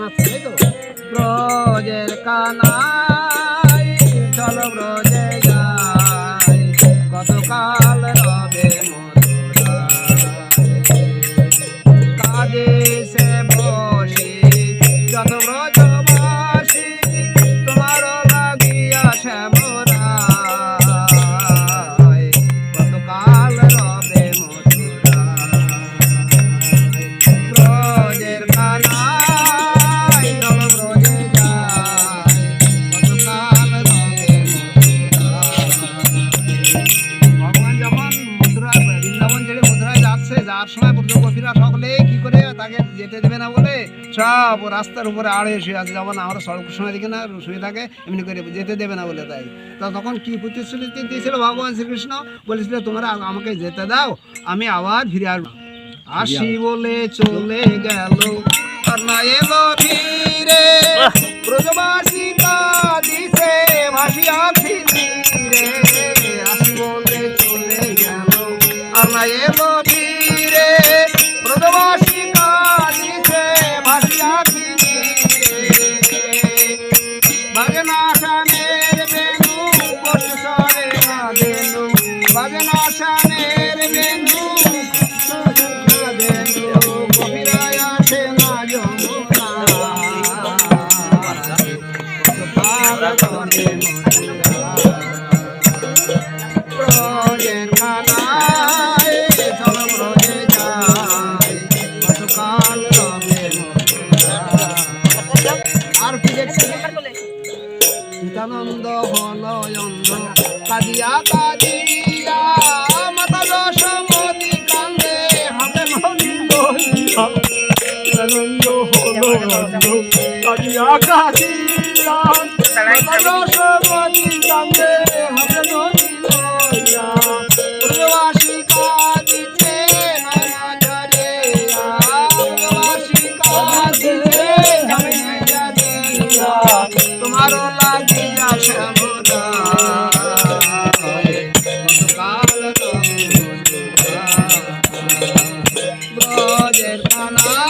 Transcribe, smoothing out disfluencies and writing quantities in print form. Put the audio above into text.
কানাচ্ছে তাই তো? ব্রজের কানাই চল ব্রজে যাই, কতকাল রবে কাদেশে বসি যত ব্রজবাসী, তোমার লাগিয়া শ্যামরায়, কতকাল রবে ব্রজের কানাই চল ব্রজে যাই, কতকাল রবে ভগবান যখন মথুরায় বৃন্দাবন ছেড়ে মথুরায় যাচ্ছে, যার সময় ব্রজগোপীরা সকলে কি করে তাকে যেতে দেবে না বলে সব রাস্তার উপরে আড়ে শুয়ে আছে, যেমন আমরা সড়কের সময় দেখি না শুয়ে থাকে এমনি করে যেতে দেবে না বলে। তাই তখন কি প্রতিশ্রুতি দিয়েছিল ভগবান শ্রীকৃষ্ণ? বলেছিল তোমরা আমাকে যেতে দাও, আমি আবার ফিরে আসবো। আসি বলে চলে গেল আর না এলো ফিরে, ব্রজবাসী কাঁদিছে ভাসিয়া ফিরে। আসি বলে চলে গেল আর না এলো ফিরে, ব্রজবাসী কাঁদিছে ভাসিয়া ফিরে। বাজে না শানের বেনু বৎসরে না দেনু, বাজে না শানের বেনু কবিরায় আসে না যমুনা, ব্রজের কানাই চল ব্রজে যাই, কতকাল রবে আর কি দেখছি সীতানন্দ হলয়ন্দ কাঁদিয়া কাঁদিয়া, মাতা যশোমতী কান্দে হাতে নদী লইয়া। সীতানন্দ হলয়ন্দ কাঁদিয়া কাঁদিয়া, মাতা যশোমতী কান্দে হাতে নদী লইয়া। ব্রজবাসী কাঁদিছে নয়না ঝরিয়া, ব্রজবাসী কাঁদিছে নয়না ঝরিয়া, তোমারও লাগিয়া শ্যামরায়, কতকাল রবে ব্রজের কানাই